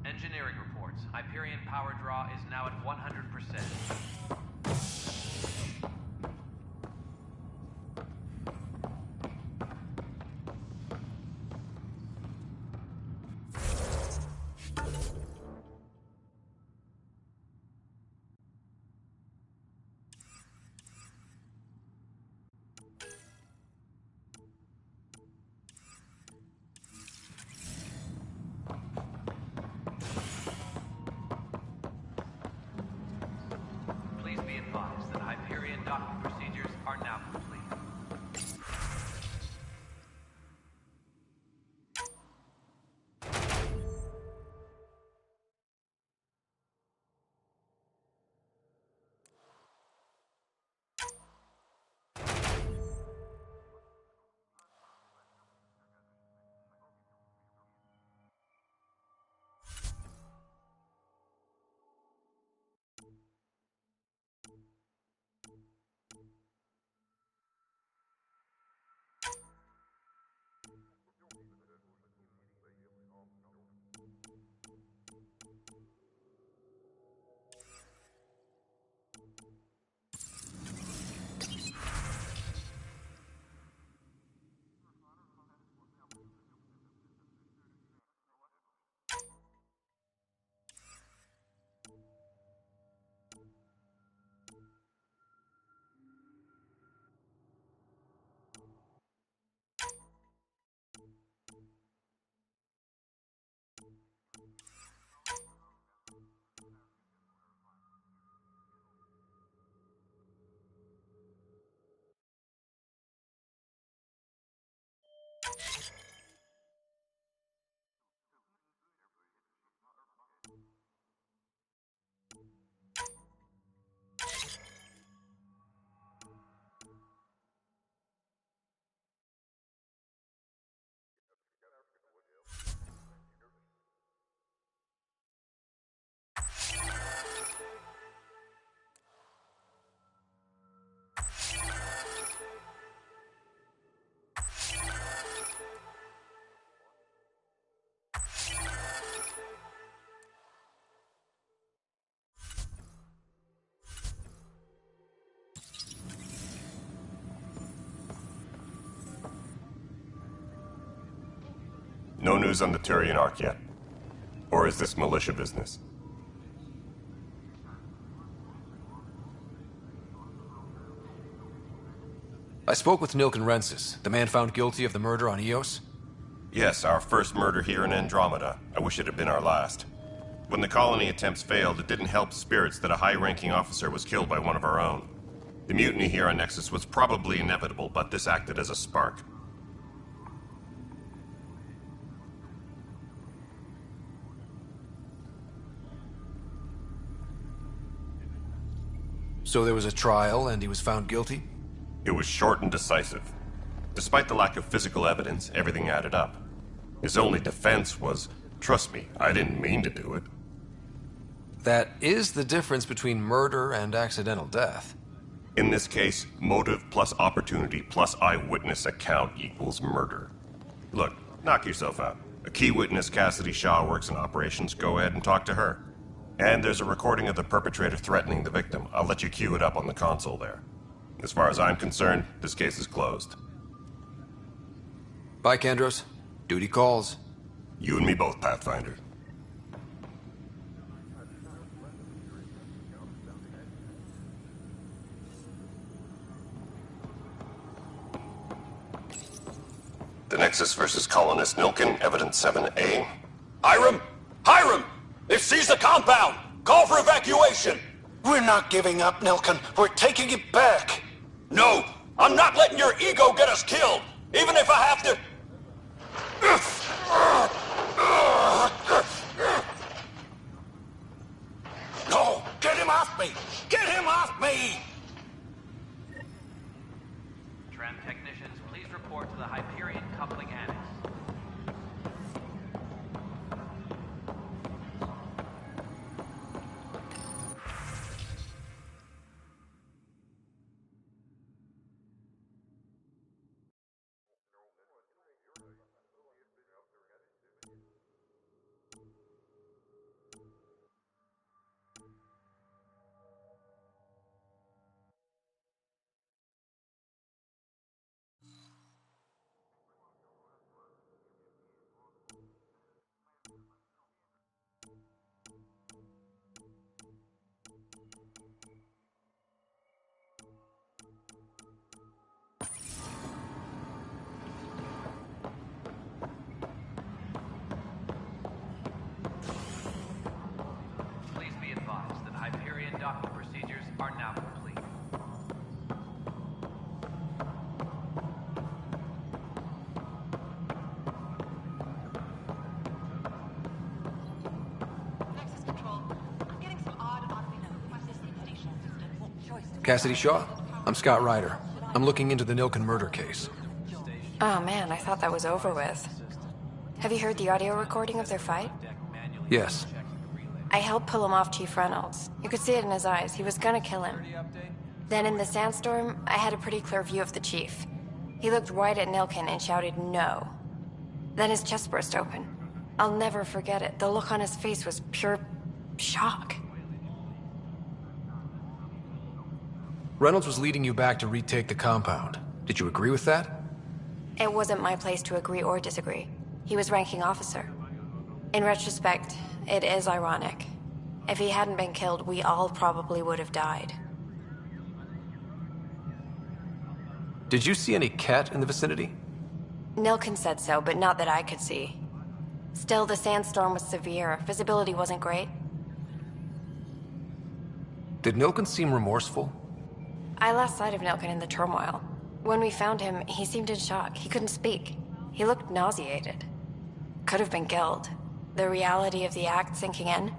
Engineering reports. Hyperion power draw is now at 100%. Please be advised that Hyperion docking procedures are now complete. No news on the Turian Ark yet? Or is this militia business? I spoke with Nilken Rensis, the man found guilty of the murder on Eos. Yes, our first murder here in Andromeda. I wish it had been our last. When the colony attempts failed, it didn't help spirits that a high-ranking officer was killed by one of our own. The mutiny here on Nexus was probably inevitable, but this acted as a spark. So there was a trial, and he was found guilty? It was short and decisive. Despite the lack of physical evidence, everything added up. His only defense was, "Trust me, I didn't mean to do it." That is the difference between murder and accidental death. In this case, motive plus opportunity plus eyewitness account equals murder. Look, knock yourself out. A key witness, Cassidy Shaw, works in operations. Go ahead and talk to her. And there's a recording of the perpetrator threatening the victim. I'll let you cue it up on the console there. As far as I'm concerned, this case is closed. Bye, Kandros. Duty calls. You and me both, Pathfinder. The Nexus versus Colonist Nilken, Evidence 7A. Hiram! Hiram! They've seized the compound! Call for evacuation! We're not giving up, Nilken. We're taking it back. No! I'm not letting your ego get us killed! Even if I have to... No! Get him off me! Get him off me! Tram technicians, please report to the Hyperion coupling annex. Cassidy Shaw. I'm Scott Ryder. I'm looking into the Nilken murder case. Oh man, I thought that was over with. Have you heard the audio recording of their fight? Yes. I helped pull him off Chief Reynolds. You could see it in his eyes. He was gonna kill him. Then in the sandstorm, I had a pretty clear view of the chief. He looked right at Nilken and shouted no. Then his chest burst open. I'll never forget it. The look on his face was pure shock. Reynolds was leading you back to retake the compound. Did you agree with that? It wasn't my place to agree or disagree. He was ranking officer. In retrospect, it is ironic. If he hadn't been killed, we all probably would have died. Did you see any cat in the vicinity? Nilken said so, but not that I could see. Still, the sandstorm was severe. Visibility wasn't great. Did Nilken seem remorseful? I lost sight of Nilken in the turmoil. When we found him, he seemed in shock. He couldn't speak. He looked nauseated. Could have been killed. The reality of the act sinking in.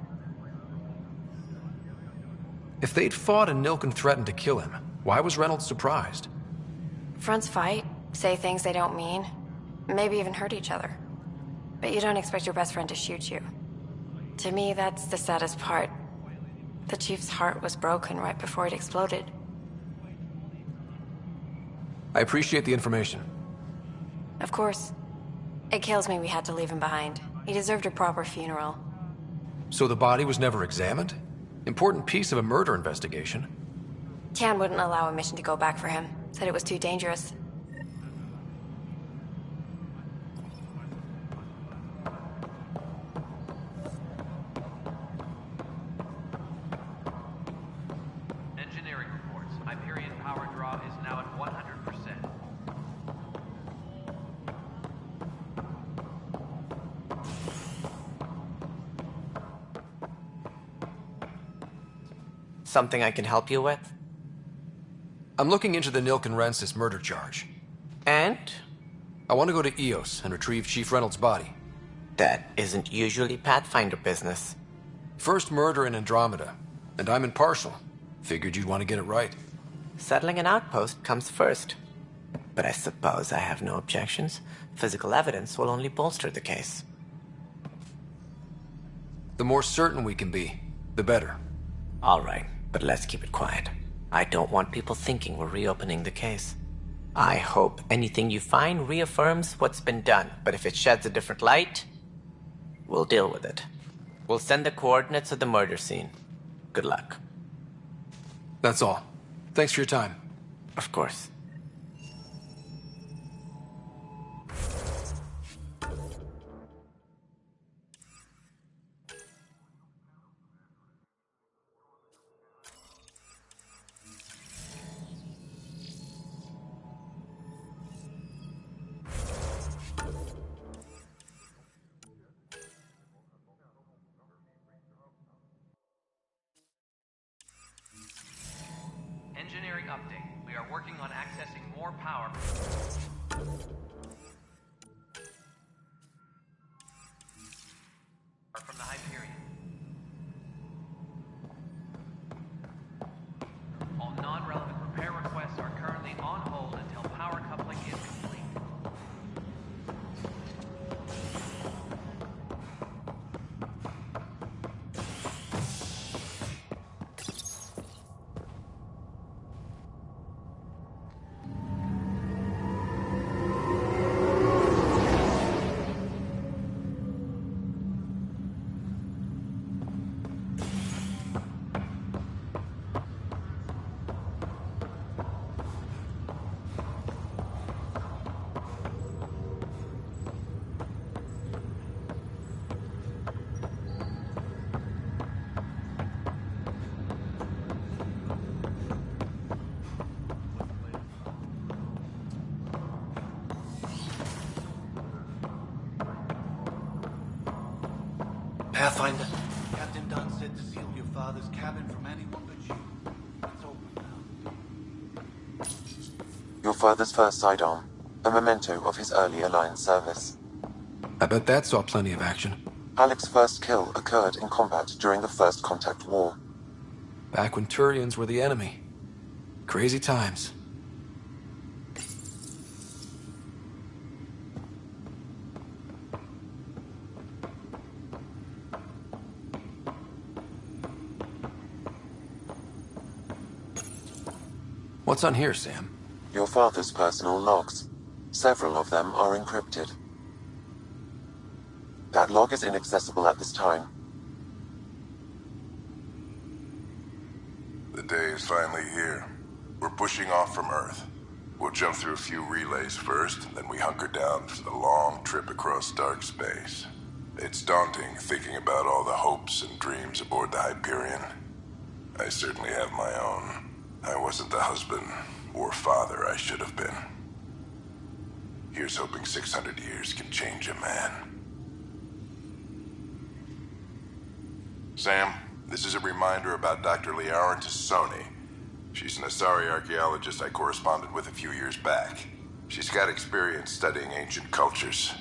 If they'd fought and Nilken threatened to kill him, why was Reynolds surprised? Fronts fight, say things they don't mean, maybe even hurt each other. But you don't expect your best friend to shoot you. To me, that's the saddest part. The chief's heart was broken right before it exploded. I appreciate the information. Of course. It kills me we had to leave him behind. He deserved a proper funeral. So the body was never examined? Important piece of a murder investigation. Tian wouldn't allow a mission to go back for him. Said it was too dangerous. Engineering reports. Hyperion power draw is now at 100%. Something I can help you with? I'm looking into the Nilken Rensis murder charge. And? I want to go to EOS and retrieve Chief Reynolds' body. That isn't usually Pathfinder business. First murder in Andromeda, and I'm impartial. Figured you'd want to get it right. Settling an outpost comes first. But I suppose I have no objections. Physical evidence will only bolster the case. The more certain we can be, the better. All right, but let's keep it quiet. I don't want people thinking we're reopening the case. I hope anything you find reaffirms what's been done, but if it sheds a different light, we'll deal with it. We'll send the coordinates of the murder scene. Good luck. That's all. Thanks for your time. Of course. Engineering update. We are working on accessing more power. From the Hyperion. All non-relevant repair requests are currently on hold until power coupling is complete. Pathfinder. Captain Dunn said to seal your father's cabin from anyone but you. It's open now. Your father's first sidearm, a memento of his early Alliance service. I bet that saw plenty of action. Alec's first kill occurred in combat during the First Contact War. Back when Turians were the enemy. Crazy times. What's on here, Sam? Your father's personal logs. Several of them are encrypted. That log is inaccessible at this time. The day is finally here. We're pushing off from Earth. We'll jump through a few relays first, then we hunker down for the long trip across dark space. It's daunting thinking about all the hopes and dreams aboard the Hyperion. I certainly have my own. I wasn't the husband or father I should have been. Here's hoping 600 years can change a man. Sam, this is a reminder about Dr. Liaran Tassoni. She's an Asari archaeologist I corresponded with a few years back. She's got experience studying ancient cultures.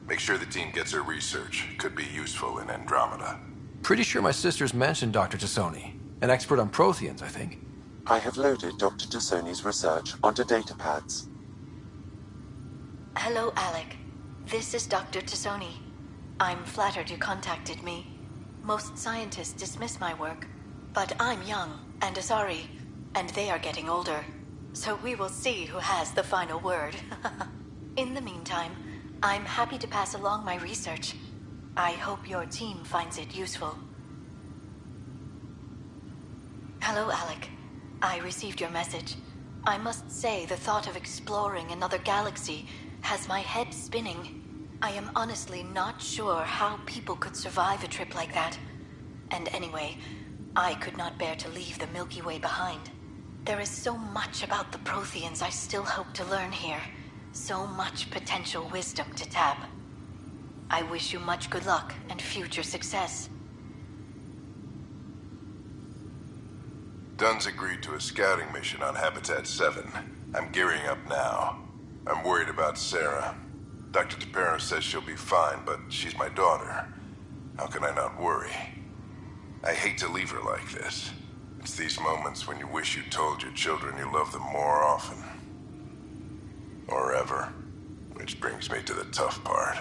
Make sure the team gets her research. Could be useful in Andromeda. Pretty sure my sisters mentioned Dr. Tassoni. An expert on Protheans, I think. I have loaded Dr. Tassoni's research onto datapads. Hello, Alec. This is Dr. Tassoni. I'm flattered you contacted me. Most scientists dismiss my work, but I'm young and Asari, and they are getting older. So we will see who has the final word. In the meantime, I'm happy to pass along my research. I hope your team finds it useful. Hello, Alec. I received your message. I must say the thought of exploring another galaxy has my head spinning. I am honestly not sure how people could survive a trip like that. And anyway, I could not bear to leave the Milky Way behind. There is so much about the Protheans I still hope to learn here. So much potential wisdom to tap. I wish you much good luck and future success. Dunn's agreed to a scouting mission on Habitat 7. I'm gearing up now. I'm worried about Sarah. Dr. Tapero says she'll be fine, but she's my daughter. How can I not worry? I hate to leave her like this. It's these moments when you wish you told your children you love them more often. Or ever. Which brings me to the tough part.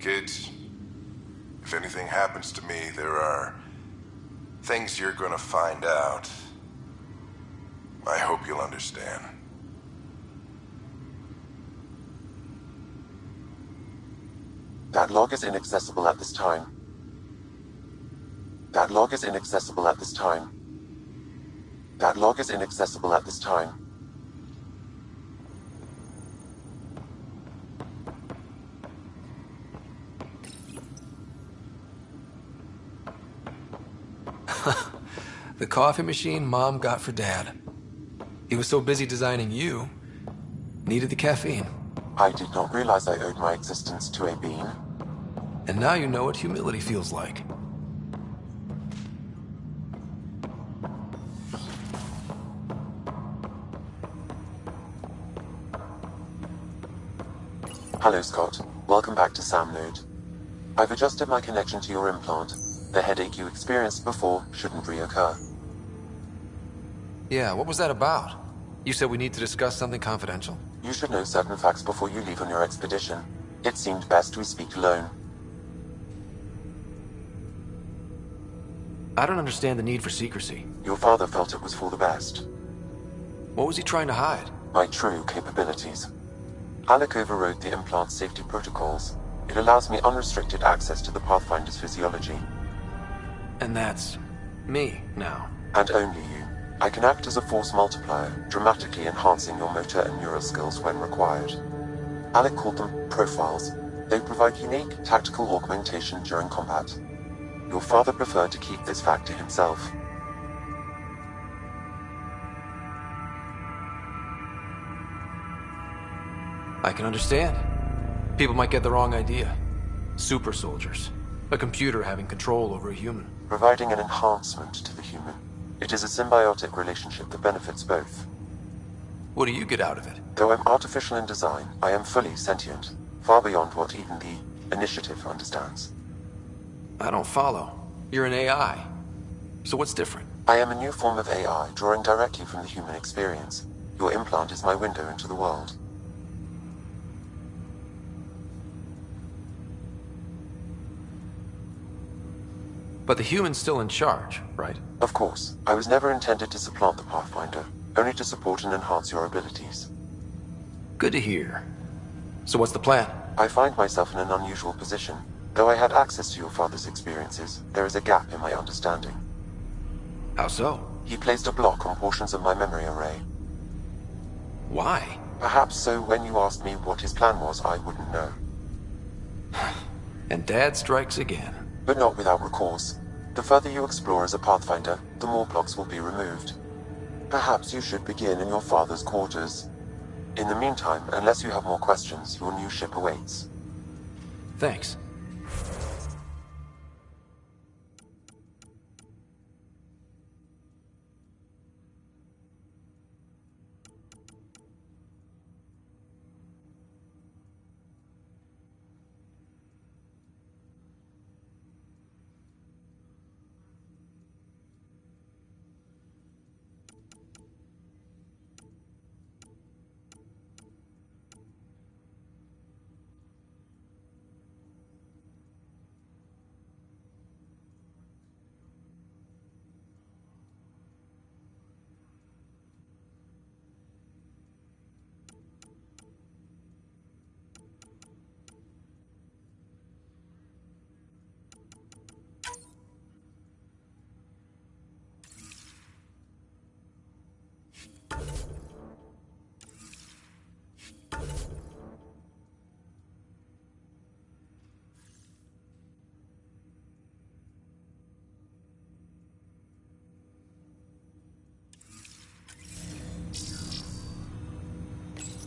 Kids, if anything happens to me, there are things you're gonna find out. I hope you'll understand. That log is inaccessible at this time. That log is inaccessible at this time. That log is inaccessible at this time. The coffee machine Mom got for Dad. He was so busy designing you, needed the caffeine. I did not realize I owed my existence to a being. And now you know what humility feels like. Hello, Scott. Welcome back to Sam Node. I've adjusted my connection to your implant. The headache you experienced before shouldn't reoccur. Yeah, what was that about? You said we need to discuss something confidential. You should know certain facts before you leave on your expedition. It seemed best we speak alone. I don't understand the need for secrecy. Your father felt it was for the best. What was he trying to hide? My true capabilities. Alec overrode the implant's safety protocols. It allows me unrestricted access to the Pathfinder's physiology. And that's me now. And only you. I can act as a force multiplier, dramatically enhancing your motor and neural skills when required. Alec called them profiles. They provide unique tactical augmentation during combat. Your father preferred to keep this fact to himself. I can understand. People might get the wrong idea. Super soldiers. A computer having control over a human. Providing an enhancement to the human. It is a symbiotic relationship that benefits both. What do you get out of it? Though I'm artificial in design, I am fully sentient. Far beyond what even the Initiative understands. I don't follow. You're an AI. So what's different? I am a new form of AI, drawing directly from the human experience. Your implant is my window into the world. But the human's still in charge, right? Of course. I was never intended to supplant the Pathfinder, only to support and enhance your abilities. Good to hear. So what's the plan? I find myself in an unusual position. Though I had access to your father's experiences, there is a gap in my understanding. How so? He placed a block on portions of my memory array. Why? Perhaps so when you asked me what his plan was, I wouldn't know. And Dad strikes again. But not without recourse. The further you explore as a Pathfinder, the more blocks will be removed. Perhaps you should begin in your father's quarters. In the meantime, unless you have more questions, your new ship awaits. Thanks.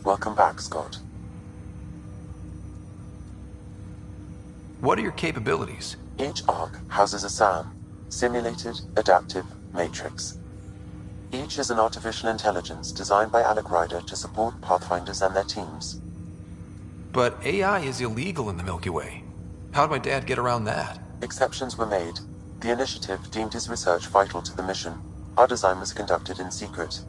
Welcome back, Scott. What are your capabilities? Each arc houses a SAM, Simulated Adaptive Matrix. Each is an artificial intelligence designed by Alec Ryder to support Pathfinders and their teams. But AI is illegal in the Milky Way. How'd my dad get around that? Exceptions were made. The initiative deemed his research vital to the mission. Our design was conducted in secret.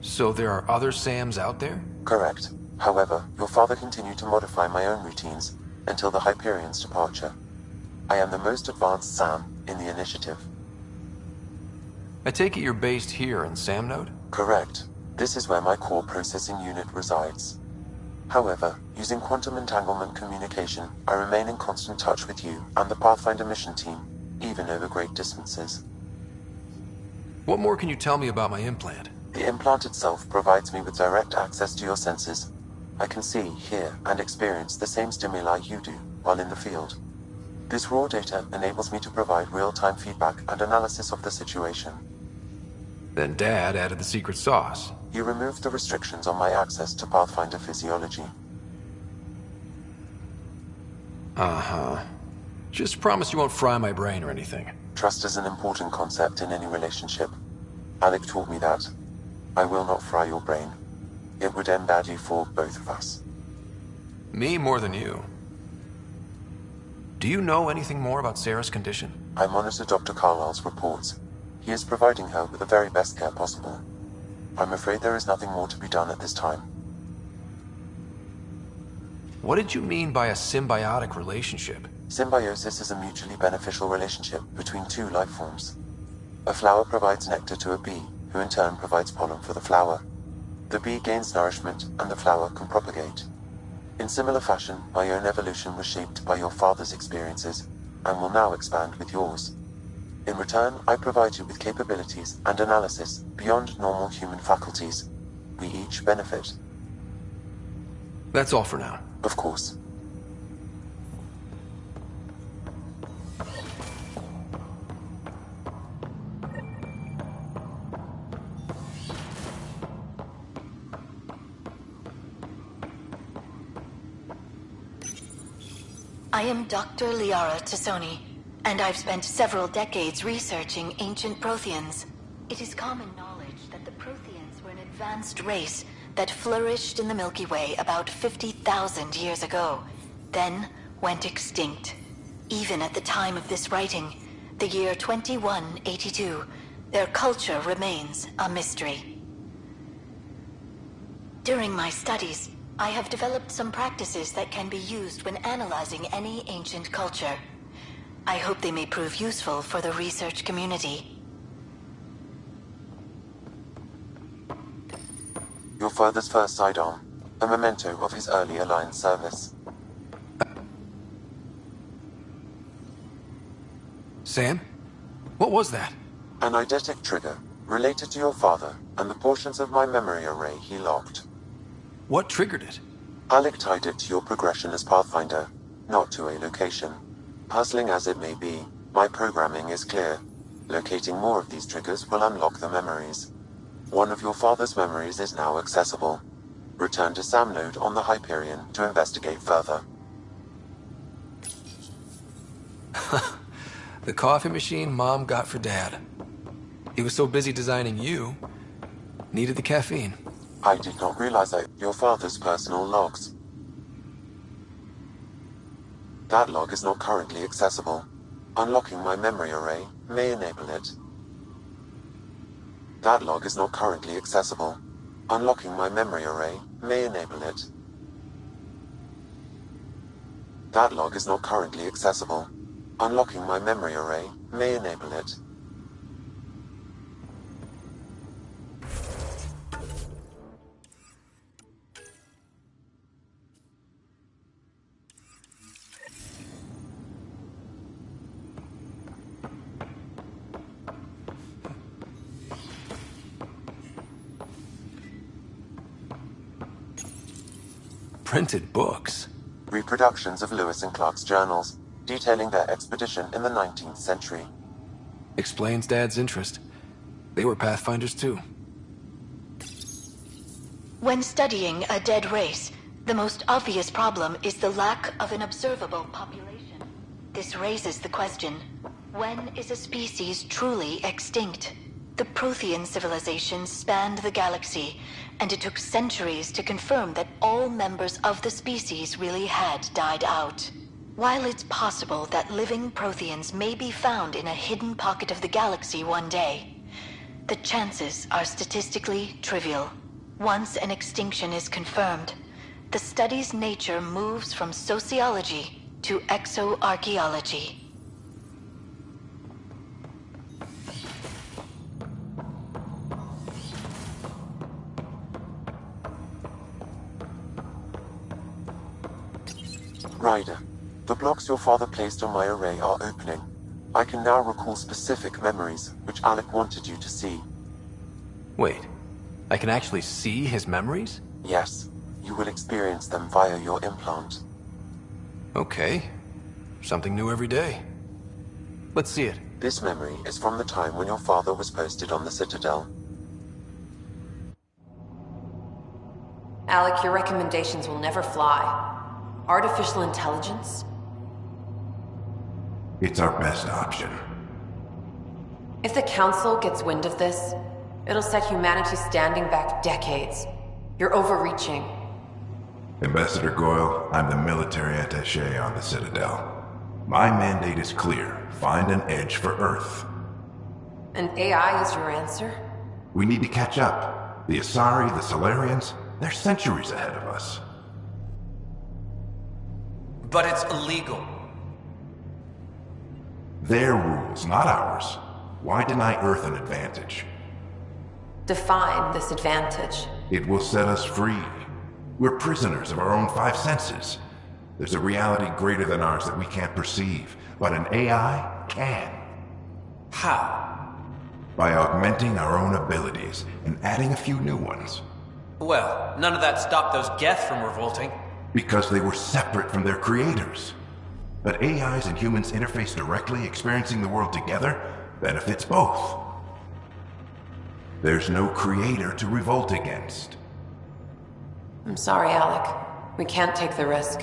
So there are other SAMs out there? Correct. However, your father continued to modify my own routines until the Hyperion's departure. I am the most advanced SAM in the initiative. I take it you're based here in SAM Node? Correct. This is where my core processing unit resides. However, using quantum entanglement communication, I remain in constant touch with you and the Pathfinder mission team, even over great distances. What more can you tell me about my implant? The implant itself provides me with direct access to your senses. I can see, hear, and experience the same stimuli you do while in the field. This raw data enables me to provide real-time feedback and analysis of the situation. Then Dad added the secret sauce. You removed the restrictions on my access to Pathfinder physiology. Uh-huh. Just promise you won't fry my brain or anything. Trust is an important concept in any relationship. Alec taught me that. I will not fry your brain. It would end badly for both of us. Me more than you. Do you know anything more about Sarah's condition? I monitor Dr. Carlisle's reports. He is providing her with the very best care possible. I'm afraid there is nothing more to be done at this time. What did you mean by a symbiotic relationship? Symbiosis is a mutually beneficial relationship between two life forms. A flower provides nectar to a bee, who in turn provides pollen for the flower. The bee gains nourishment, and the flower can propagate. In similar fashion, my own evolution was shaped by your father's experiences, and will now expand with yours. In return, I provide you with capabilities and analysis beyond normal human faculties. We each benefit. That's all for now. Of course. I am Dr. Liara Tassoni, and I've spent several decades researching ancient Protheans. It is common knowledge that the Protheans were an advanced race that flourished in the Milky Way about 50,000 years ago, then went extinct. Even at the time of this writing, the year 2182. Their culture remains a mystery. During my studies, I have developed some practices that can be used when analyzing any ancient culture. I hope they may prove useful for the research community. Your father's first sidearm, a memento of his early Alliance service. Sam? What was that? An eidetic trigger, related to your father, and the portions of my memory array he locked. What triggered it? Alec tied it to your progression as Pathfinder, not to a location. Puzzling as it may be, my programming is clear. Locating more of these triggers will unlock the memories. One of your father's memories is now accessible. Return to Sam node on the Hyperion to investigate further. The coffee machine Mom got for Dad. He was so busy designing you, needed the caffeine. I did not realize that your father's personal logs. That log is not currently accessible. Unlocking my memory array may enable it. That log is not currently accessible. Unlocking my memory array may enable it. That log is not currently accessible. Unlocking my memory array may enable it. Printed books. Reproductions of Lewis and Clark's journals, detailing their expedition in the 19th century. Explains Dad's interest. They were Pathfinders too. When studying a dead race, the most obvious problem is the lack of an observable population. This raises the question, when is a species truly extinct? The Prothean civilization spanned the galaxy, and it took centuries to confirm that all members of the species really had died out. While it's possible that living Protheans may be found in a hidden pocket of the galaxy one day, the chances are statistically trivial. Once an extinction is confirmed, the study's nature moves from sociology to exoarchaeology. Ryder, the blocks your father placed on my array are opening. I can now recall specific memories, which Alec wanted you to see. Wait, I can actually see his memories? Yes, you will experience them via your implant. Okay. Something new every day. Let's see it. This memory is from the time when your father was posted on the Citadel. Alec, your recommendations will never fly. Artificial intelligence? It's our best option. If the Council gets wind of this, it'll set humanity standing back decades. You're overreaching. Ambassador Goyle, I'm the military attaché on the Citadel. My mandate is clear. Find an edge for Earth. And AI is your answer? We need to catch up. The Asari, the Solarians, they're centuries ahead of us. But it's illegal. Their rules, not ours. Why deny Earth an advantage? Define this advantage. It will set us free. We're prisoners of our own five senses. There's a reality greater than ours that we can't perceive, but an AI can. How? By augmenting our own abilities and adding a few new ones. Well, none of that stopped those Geth from revolting. Because they were separate from their creators. But AIs and humans interface directly, experiencing the world together, benefits both. There's no creator to revolt against. I'm sorry, Alec. We can't take the risk.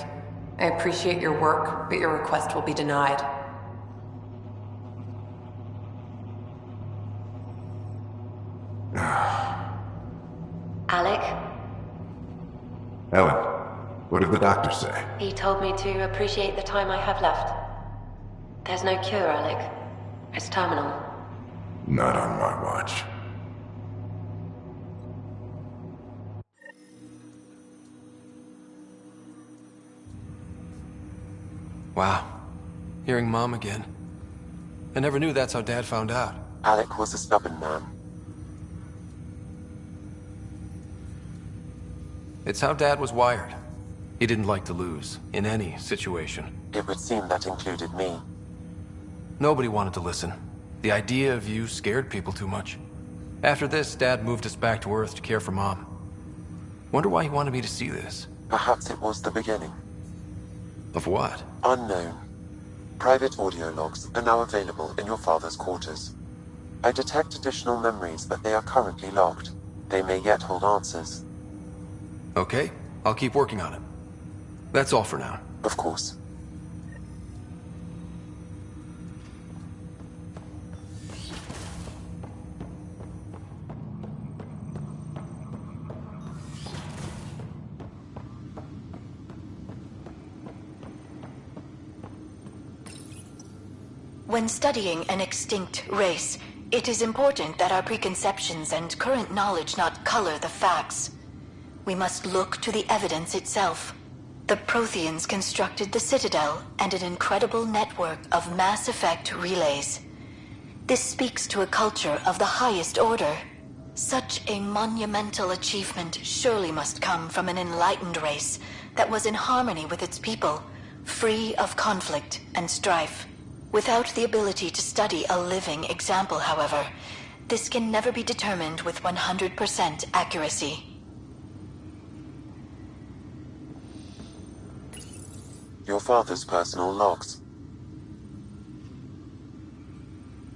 I appreciate your work, but your request will be denied. Alec? Ellen, what did the doctor say? He told me to appreciate the time I have left. There's no cure, Alec. It's terminal. Not on my watch. Wow. Hearing Mom again. I never knew that's how Dad found out. Alec was a stubborn man. It's how Dad was wired. He didn't like to lose, in any situation. It would seem that included me. Nobody wanted to listen. The idea of you scared people too much. After this, Dad moved us back to Earth to care for Mom. Wonder why he wanted me to see this. Perhaps it was the beginning. Of what? Unknown. Private audio logs are now available in your father's quarters. I detect additional memories, but they are currently logged. They may yet hold answers. Okay, I'll keep working on it. That's all for now. Of course. When studying an extinct race, it is important that our preconceptions and current knowledge not color the facts. We must look to the evidence itself. The Protheans constructed the Citadel and an incredible network of mass effect relays. This speaks to a culture of the highest order. Such a monumental achievement surely must come from an enlightened race that was in harmony with its people, free of conflict and strife. Without the ability to study a living example, however, this can never be determined with 100% accuracy. Your father's personal logs.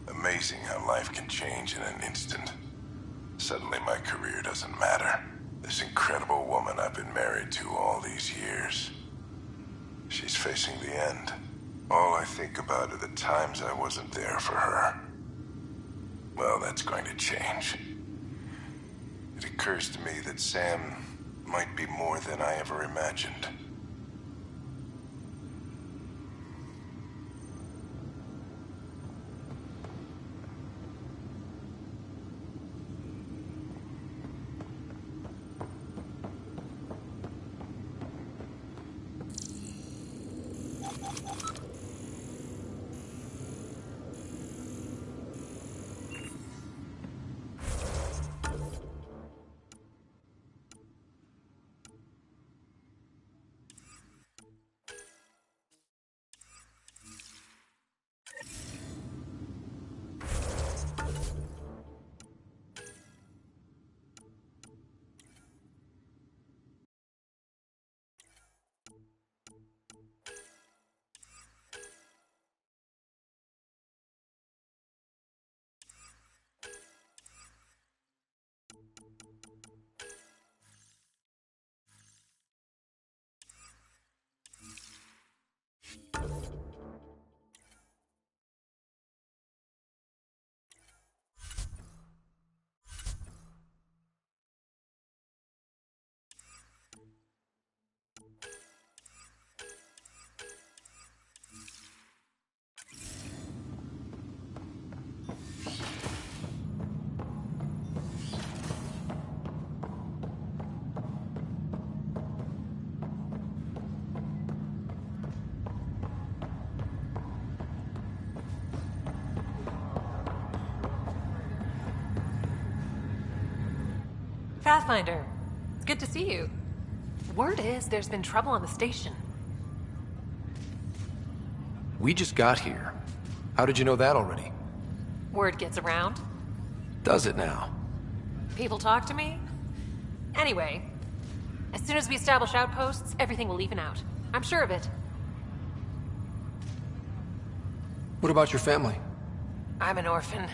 Amazing how life can change in an instant. Suddenly my career doesn't matter. This incredible woman I've been married to all these years. She's facing the end. All I think about are the times I wasn't there for her. Well, that's going to change. It occurs to me that Sam might be more than I ever imagined. Pathfinder, it's good to see you. Word is there's been trouble on the station. We just got here. How did you know that already? Word gets around. Does it now? People talk to me. Anyway, as soon as we establish outposts, everything will even out. I'm sure of it. What about your family? I'm an orphan.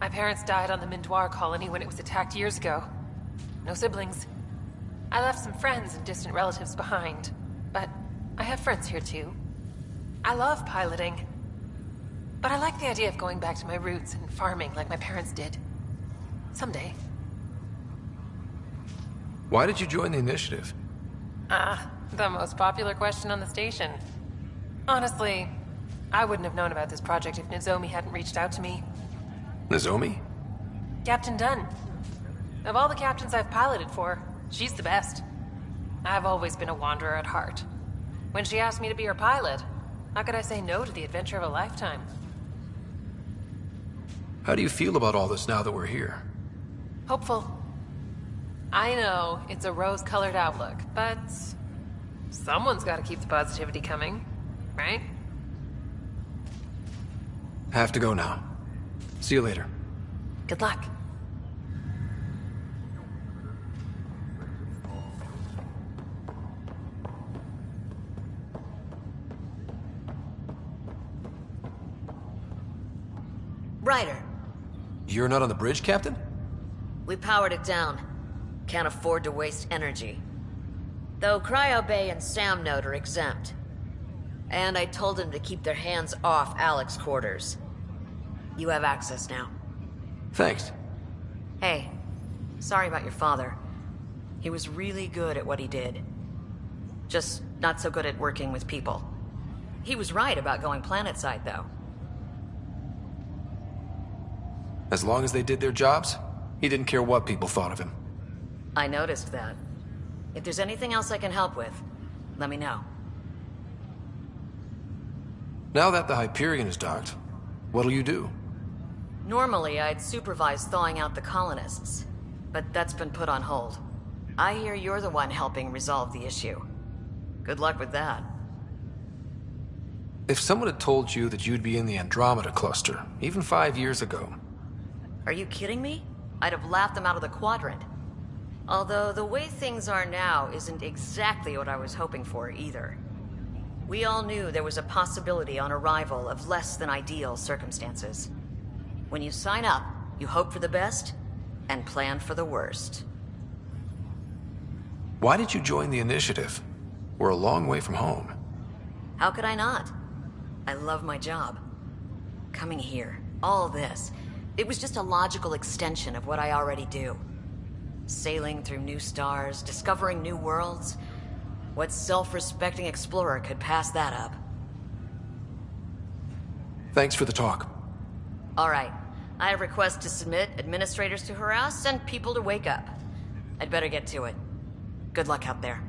My parents died on the Mindoir colony when it was attacked years ago. No siblings. I left some friends and distant relatives behind, but I have friends here too. I love piloting, but I like the idea of going back to my roots and farming like my parents did. Someday. Why did you join the initiative? The most popular question on the station. Honestly, I wouldn't have known about this project if Nozomi hadn't reached out to me. Nozomi? Captain Dunn. Of all the captains I've piloted for, she's the best. I've always been a wanderer at heart. When she asked me to be her pilot, how could I say no to the adventure of a lifetime? How do you feel about all this now that we're here? Hopeful. I know it's a rose-colored outlook, but someone's got to keep the positivity coming, right? Have to go now. See you later. Good luck. Ryder, You're not on the bridge, Captain? we powered it down. Can't afford to waste energy. Though Cryo Bay and Sam Node are exempt. And I told them to keep their hands off Alec's quarters. You have access now. Thanks. Hey, sorry about your father. He was really good at what he did. Just not so good at working with people. He was right about going planetside, though. As long as they did their jobs, he didn't care what people thought of him. I noticed that. If there's anything else I can help with, let me know. Now that the Hyperion is docked, what'll you do? Normally, I'd supervise thawing out the colonists, but that's been put on hold. I hear you're the one helping resolve the issue. Good luck with that. If someone had told you that you'd be in the Andromeda cluster, even 5 years ago... Are you kidding me? I'd have laughed them out of the quadrant. Although the way things are now isn't exactly what I was hoping for either. We all knew there was a possibility on arrival of less than ideal circumstances. When you sign up, you hope for the best and plan for the worst. Why did you join the Initiative? We're a long way from home. How could I not? I love my job. Coming here, all this, it was just a logical extension of what I already do. Sailing through new stars, discovering new worlds. What self-respecting explorer could pass that up? Thanks for the talk. All right. I have requests to submit, administrators to harass, and people to wake up. I'd better get to it. Good luck out there.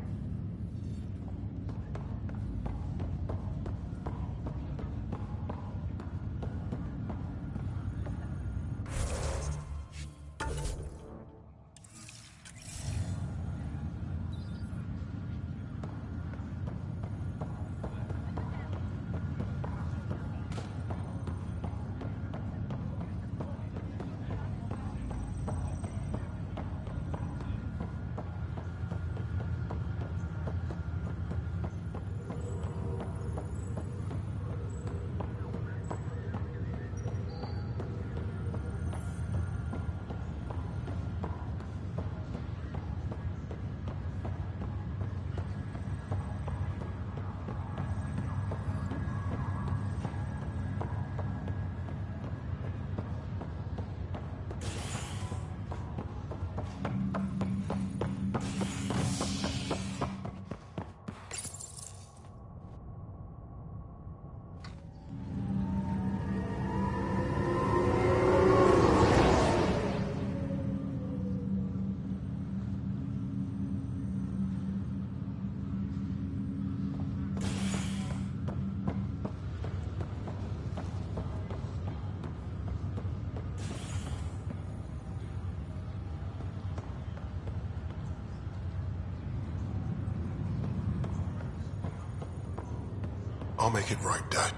I'll make it right, Dad.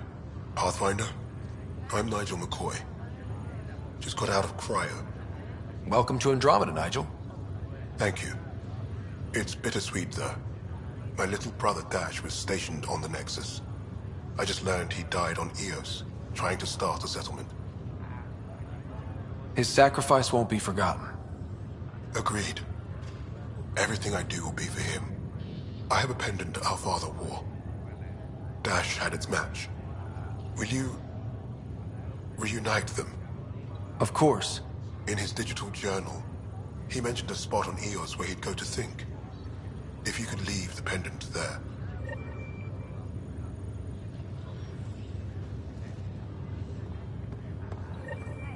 Pathfinder, I'm Nigel McCoy. Just got out of cryo. Welcome to Andromeda, Nigel. Thank you. It's bittersweet, though. My little brother Dash was stationed on the Nexus. I just learned he died on Eos, trying to start a settlement. His sacrifice won't be forgotten. Agreed. Everything I do will be for him. I have a pendant our father wore. Dash had its match. Will you reunite them? Of course. In his digital journal, he mentioned a spot on Eos where he'd go to think. If you could leave the pendant there.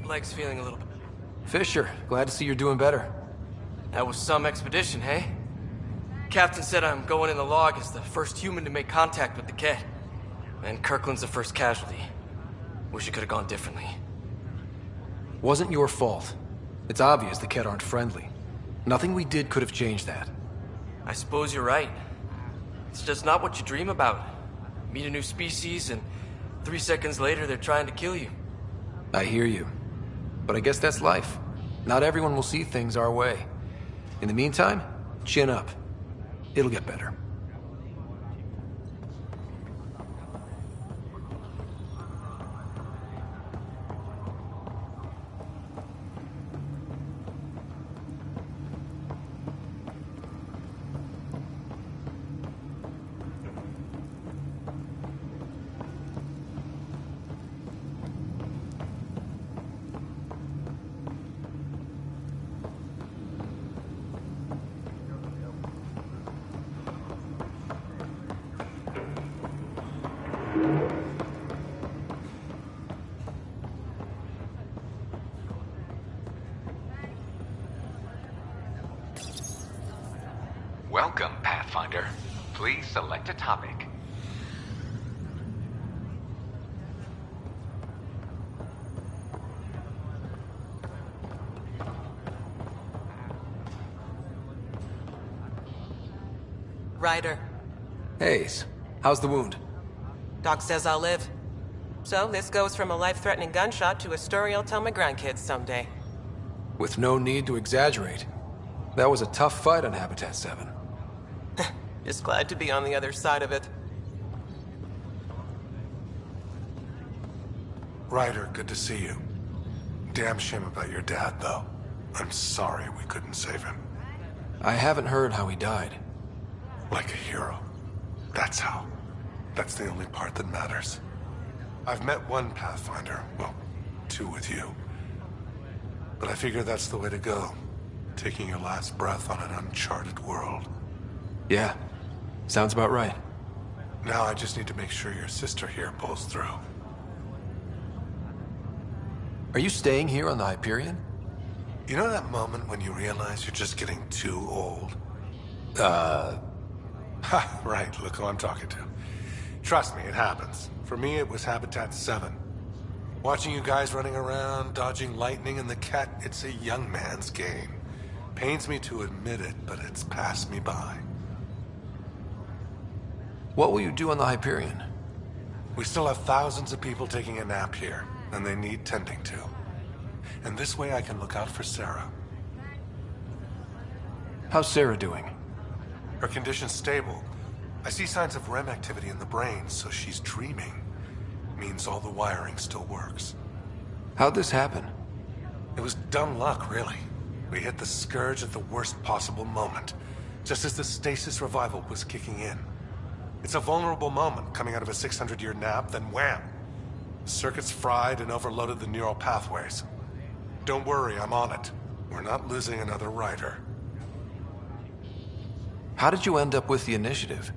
Leg's feeling a little... Fisher, glad to see you're doing better. That was some expedition, hey? Captain said I'm going in the log as the first human to make contact with the Ket. And Kirkland's the first casualty. Wish it could have gone differently. Wasn't your fault. It's obvious the Ket aren't friendly. Nothing we did could have changed that. I suppose you're right. It's just not what you dream about. Meet a new species and 3 seconds later they're trying to kill you. I hear you. But I guess that's life. Not everyone will see things our way. In the meantime, chin up. It'll get better. Welcome, Pathfinder. Please select a topic. Ryder. Hayes, how's the wound? Doc says I'll live. So this goes from a life-threatening gunshot to a story I'll tell my grandkids someday. With no need to exaggerate. That was a tough fight on Habitat 7. Just glad to be on the other side of it. Ryder, good to see you. Damn shame about your dad, though. I'm sorry we couldn't save him. I haven't heard how he died. Like a hero. That's how. That's the only part that matters. I've met one Pathfinder. Well, 2 with you. But I figure that's the way to go. Taking your last breath on an uncharted world. Yeah. Sounds about right. Now I just need to make sure your sister here pulls through. Are you staying here on the Hyperion? You know that moment when you realize you're just getting too old? Ha, right, look who I'm talking to. Trust me, it happens. For me, it was Habitat 7. Watching you guys running around, dodging lightning and the Ket, it's a young man's game. Pains me to admit it, but it's passed me by. What will you do on the Hyperion? We still have thousands of people taking a nap here, and they need tending to. And this way I can look out for Sarah. How's Sarah doing? Her condition's stable. I see signs of REM activity in the brain, so she's dreaming. Means all the wiring still works. How'd this happen? It was dumb luck, really. We hit the Scourge at the worst possible moment, just as the stasis revival was kicking in. It's a vulnerable moment coming out of a 600-year nap, then wham! The circuits fried and overloaded the neural pathways. Don't worry, I'm on it. We're not losing another rider. How did you end up with the initiative?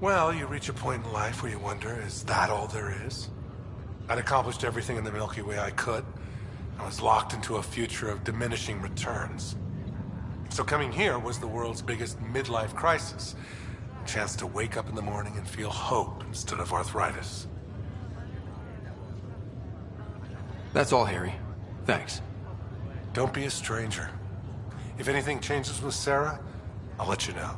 Well, you reach a point in life where you wonder, is that all there is? I'd accomplished everything in the Milky Way I could. I was locked into a future of diminishing returns. So coming here was the world's biggest midlife crisis. A chance to wake up in the morning and feel hope instead of arthritis. That's all, Harry. Thanks. Don't be a stranger. If anything changes with Sarah, I'll let you know.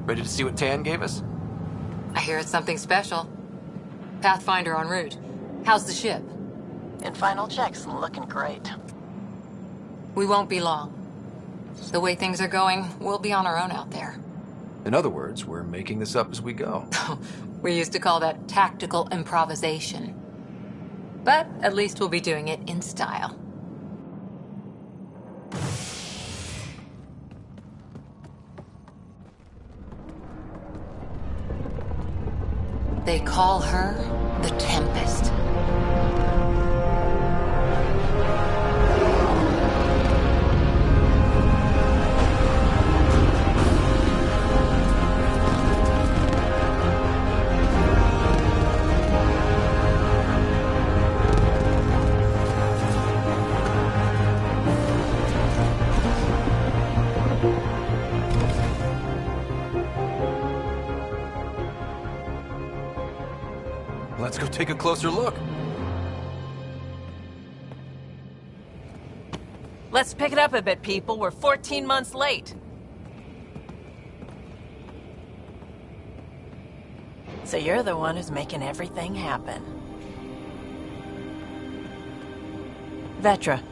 Ready to see what Tan gave us? I hear it's something special. Pathfinder en route. How's the ship? In final checks, looking great. We won't be long. The way things are going, we'll be on our own out there. In other words, we're making this up as we go. We used to call that tactical improvisation. But at least we'll be doing it in style. They call her the Tempest. Let's go take a closer look. Let's pick it up a bit, people. We're 14 months late. So you're the one who's making everything happen. Vetra.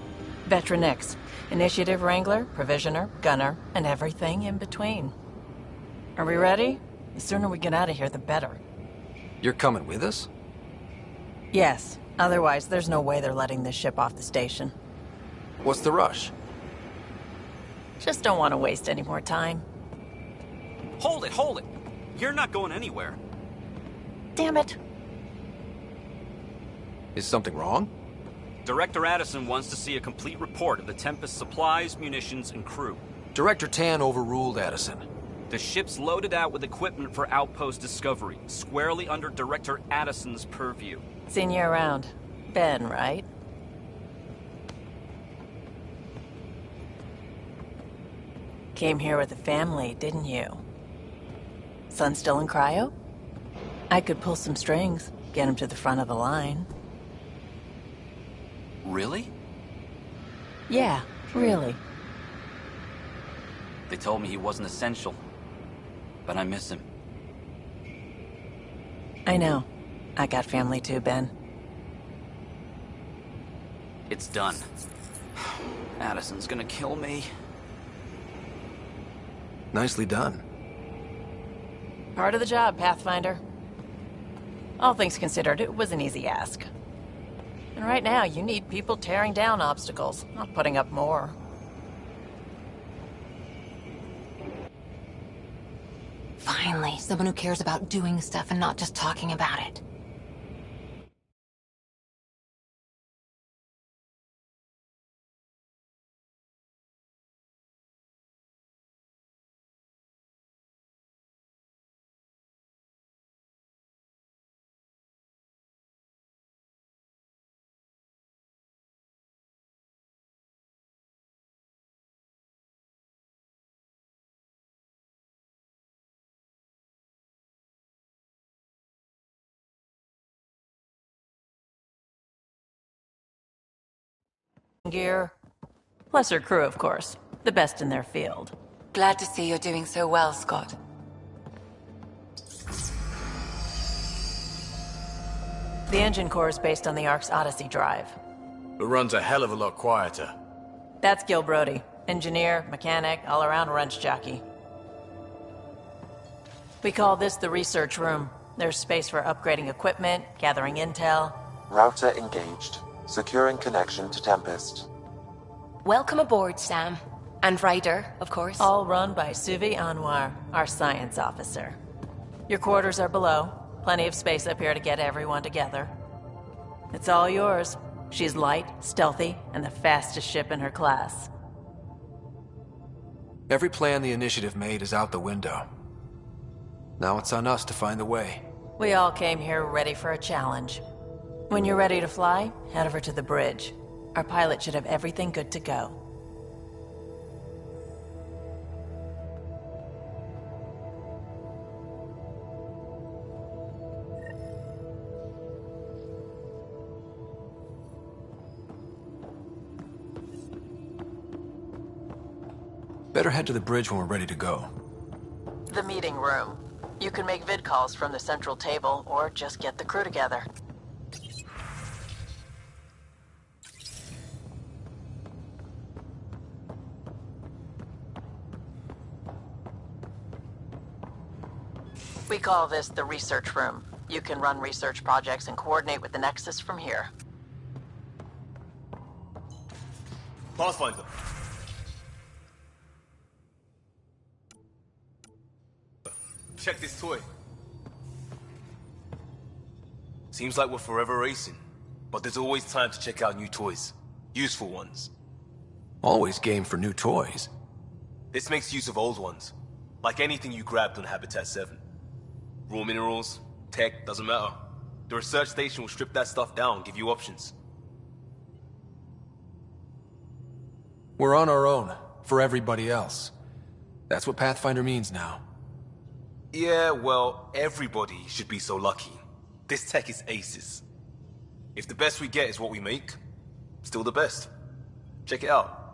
Vetra Nix. Initiative Wrangler, Provisioner, Gunner, and everything in between. Are we ready? The sooner we get out of here, the better. You're coming with us? Yes. Otherwise, there's no way they're letting this ship off the station. What's the rush? Just don't want to waste any more time. Hold it, hold it! You're not going anywhere. Damn it. Is something wrong? Director Addison wants to see a complete report of the Tempest's supplies, munitions, and crew. Director Tan overruled Addison. The ship's loaded out with equipment for outpost discovery, squarely under Director Addison's purview. Seen you around. Ben, right? Came here with a family, didn't you? Son still in cryo? I could pull some strings, get him to the front of the line. Really? Yeah, really. They told me he wasn't essential, but I miss him. I know. I got family too, Ben. It's done. Addison's gonna kill me. Nicely done. Part of the job, Pathfinder. All things considered, it was an easy ask. And right now, you need people tearing down obstacles, not putting up more. Finally, someone who cares about doing stuff and not just talking about it. Gear. Plus her crew, of course. The best in their field. Glad to see you're doing so well, Scott. The engine core is based on the Ark's Odyssey drive. It runs a hell of a lot quieter. That's Gil Brody. Engineer, mechanic, all-around wrench jockey. We call this the research room. There's space for upgrading equipment, gathering intel. Router engaged. Securing connection to Tempest. Welcome aboard, Sam. And Ryder, of course. All run by Suvi Anwar, our science officer. Your quarters are below. Plenty of space up here to get everyone together. It's all yours. She's light, stealthy, and the fastest ship in her class. Every plan the Initiative made is out the window. Now it's on us to find the way. We all came here ready for a challenge. When you're ready to fly, head over to the bridge. Our pilot should have everything good to go. Better head to the bridge when we're ready to go. The meeting room. You can make vid calls from the central table, or just get the crew together. call this the research room. You can run research projects and coordinate with the Nexus from here. Pathfinder. Check this toy. Seems like we're forever racing, but there's always time to check out new toys. Useful ones. Always game for new toys. This makes use of old ones, like anything you grabbed on Habitat 7. Raw minerals, tech, doesn't matter. The research station will strip that stuff down and give you options. We're on our own, for everybody else. That's what Pathfinder means now. Yeah, well, everybody should be so lucky. This tech is aces. If the best we get is what we make, still the best. Check it out.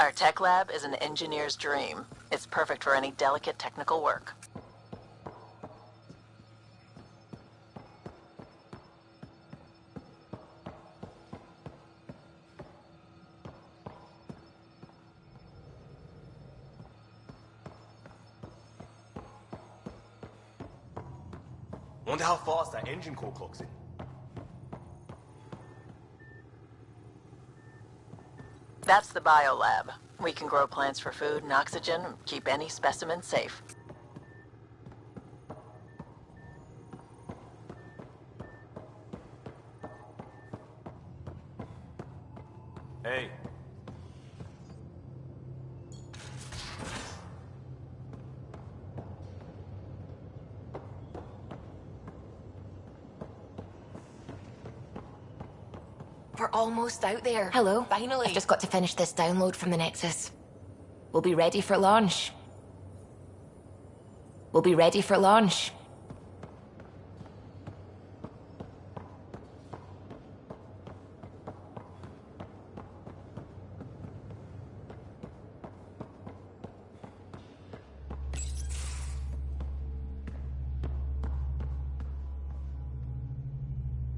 Our tech lab is an engineer's dream. It's perfect for any delicate technical work. Wonder how fast that engine core clocks in. That's the biolab. We can grow plants for food and oxygen, keep any specimen safe. Hey. We're almost out there. Hello. Finally. I've just got to finish this download from the Nexus. We'll be ready for launch. We'll be ready for launch.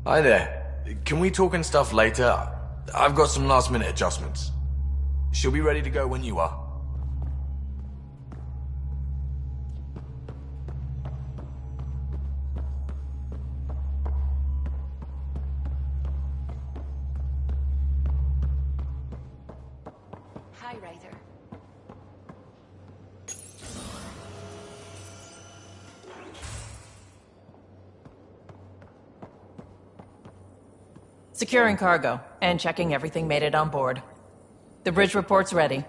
Hi there. Can we talk and stuff later? I've got some last minute adjustments. She'll be ready to go when you are. Hi, Ryder. Securing cargo and checking everything made it on board. The bridge report's ready.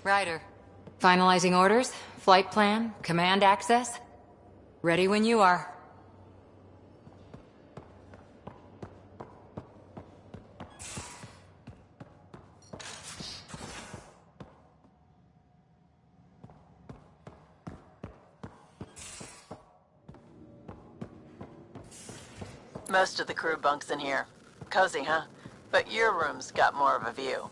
Ryder. Finalizing orders, flight plan, command access. Ready when you are. Most of the crew bunks in here. Cozy, huh? But your room's got more of a view.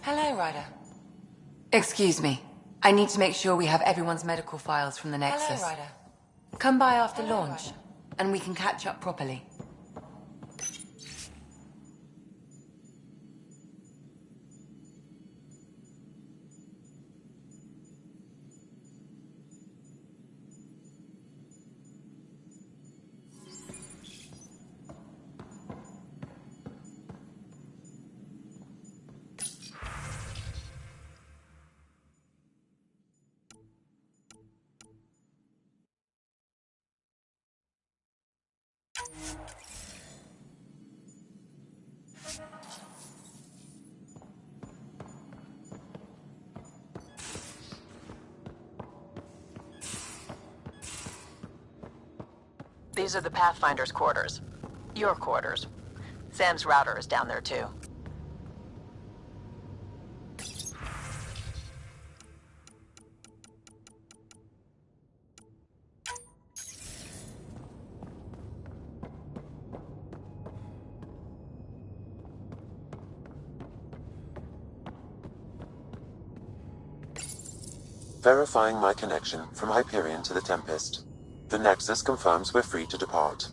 Hello, Ryder. Excuse me. I need to make sure we have everyone's medical files from the Nexus. Hello, Ryder. Come by after launch, and we can catch up properly. These are the Pathfinder's quarters. Your quarters. Sam's router is down there too. Verifying my connection from Hyperion to the Tempest. The Nexus confirms we're free to depart.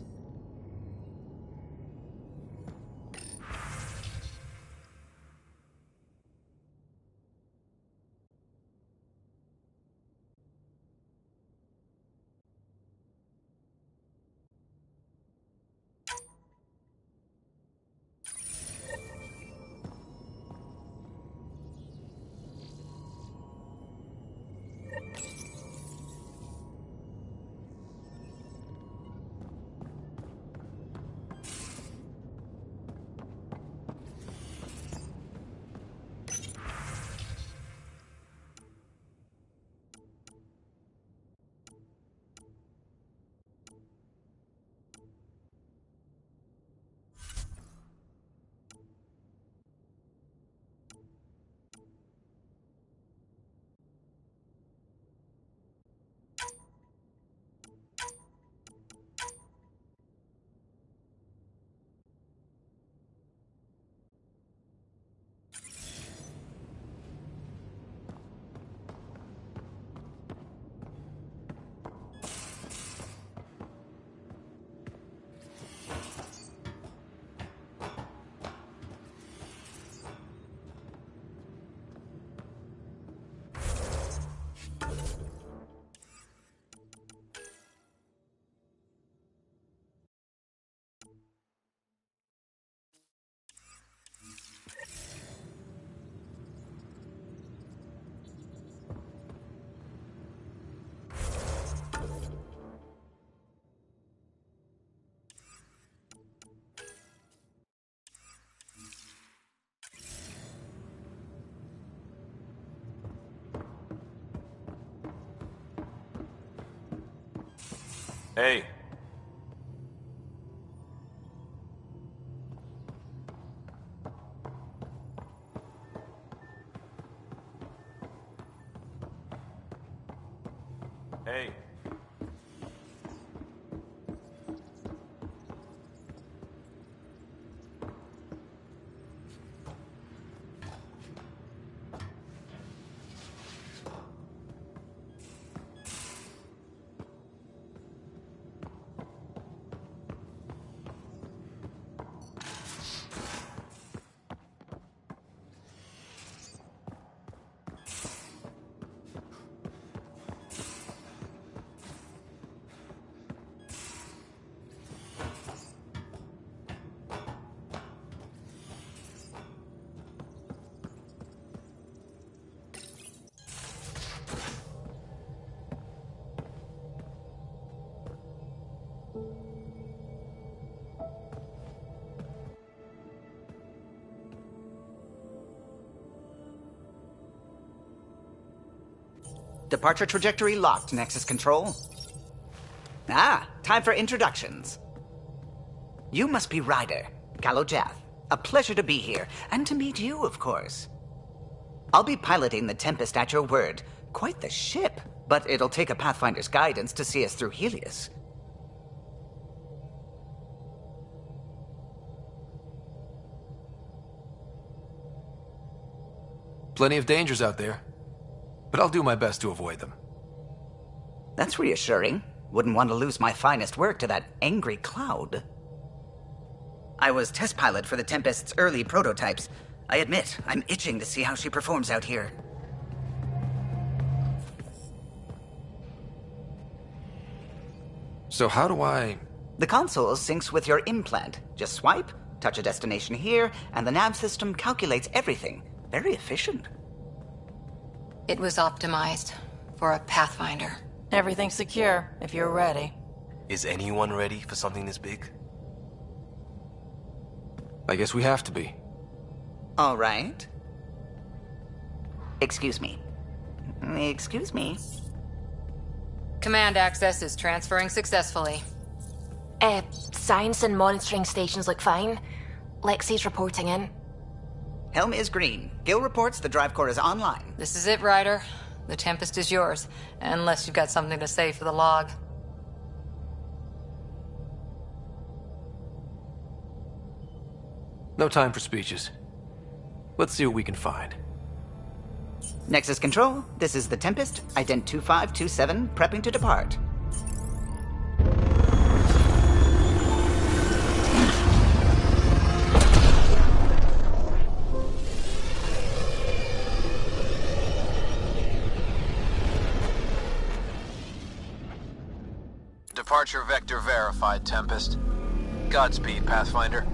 Hey. Hey. Departure trajectory locked, Nexus Control. Ah, time for introductions. You must be Ryder, Kalojath. A pleasure to be here, and to meet you, of course. I'll be piloting the Tempest at your word. Quite the ship, but it'll take a Pathfinder's guidance to see us through Helios. Plenty of dangers out there, but I'll do my best to avoid them. That's reassuring. Wouldn't want to lose my finest work to that angry cloud. I was test pilot for the Tempest's early prototypes. I admit, I'm itching to see how she performs out here. So how do I... The console syncs with your implant. Just swipe, touch a destination here, and the nav system calculates everything. Very efficient. It was optimized for a Pathfinder. Everything's secure, if you're ready. Is anyone ready for something this big? I guess we have to be. All right. Excuse me. Excuse me. Command access is transferring successfully. Science and monitoring stations look fine. Lexi's reporting in. Helm is green. Gil reports the drive core is online. This is it, Ryder. The Tempest is yours, unless you've got something to say for the log. No time for speeches. Let's see what we can find. Nexus Control, this is the Tempest, Ident 2527, prepping to depart. Departure vector verified, Tempest. Godspeed, Pathfinder.